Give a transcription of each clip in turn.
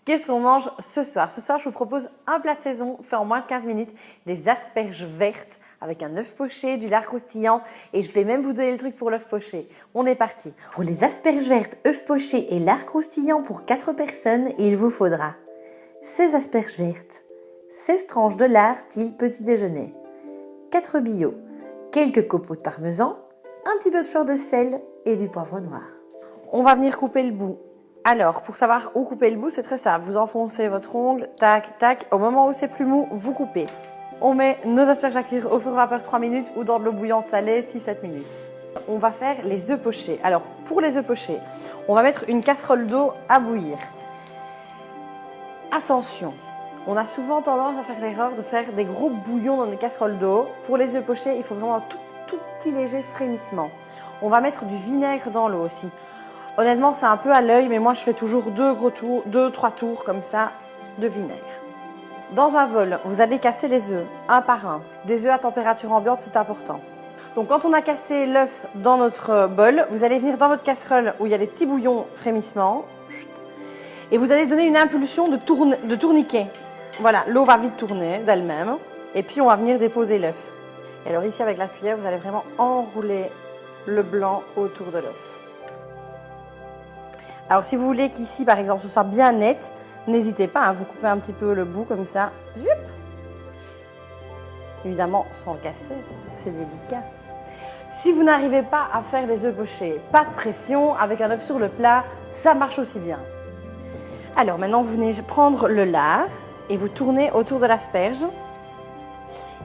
Qu'est-ce qu'on mange ce soir? Ce soir, je vous propose un plat de saison fait en moins de 15 minutes, des asperges vertes avec un œuf poché, du lard croustillant et je vais même vous donner le truc pour l'œuf poché. On est parti. Pour les asperges vertes, œuf poché et lard croustillant pour 4 personnes, il vous faudra 16 asperges vertes, 16 tranches de lard style petit déjeuner, 4 billots, quelques copeaux de parmesan, un petit peu de fleur de sel et du poivre noir. On va venir couper le bout. Alors, pour savoir où couper le bout, c'est très simple. Vous enfoncez votre ongle, tac, tac. Au moment où c'est plus mou, vous coupez. On met nos asperges à cuire au four à vapeur 3 minutes ou dans de l'eau bouillante salée 6-7 minutes. On va faire les œufs pochés. Alors, pour les œufs pochés, on va mettre une casserole d'eau à bouillir. Attention, on a souvent tendance à faire l'erreur de faire des gros bouillons dans des casseroles d'eau. Pour les œufs pochés, il faut vraiment un tout petit léger frémissement. On va mettre du vinaigre dans l'eau aussi. Honnêtement, c'est un peu à l'œil, mais moi je fais toujours 2-3 tours comme ça de vinaigre. Dans un bol, vous allez casser les œufs, un par un. Des œufs à température ambiante, c'est important. Donc quand on a cassé l'œuf dans notre bol, vous allez venir dans votre casserole où il y a des petits bouillons frémissements et vous allez donner une impulsion de tourniquet. Voilà, l'eau va vite tourner d'elle-même et puis on va venir déposer l'œuf. Et alors ici avec la cuillère, vous allez vraiment enrouler le blanc autour de l'œuf. Alors si vous voulez qu'ici par exemple ce soit bien net, n'hésitez pas, vous coupez un petit peu le bout comme ça. Zup. Évidemment sans le casser, c'est délicat. Si vous n'arrivez pas à faire les œufs pochés, pas de pression, avec un œuf sur le plat, ça marche aussi bien. Alors maintenant vous venez prendre le lard et vous tournez autour de l'asperge.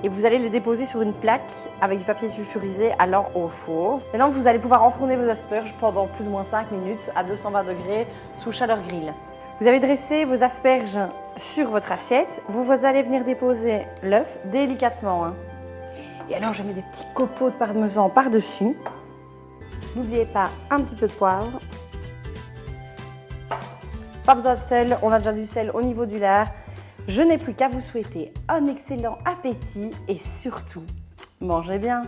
Et vous allez les déposer sur une plaque avec du papier sulfurisé allant au four. Maintenant, vous allez pouvoir enfourner vos asperges pendant plus ou moins 5 minutes à 220 degrés sous chaleur grill. Vous avez dressé vos asperges sur votre assiette. Vous allez venir déposer l'œuf délicatement. Et alors, je mets des petits copeaux de parmesan par-dessus. N'oubliez pas un petit peu de poivre. Pas besoin de sel, on a déjà du sel au niveau du lard. Je n'ai plus qu'à vous souhaiter un excellent appétit et surtout, mangez bien!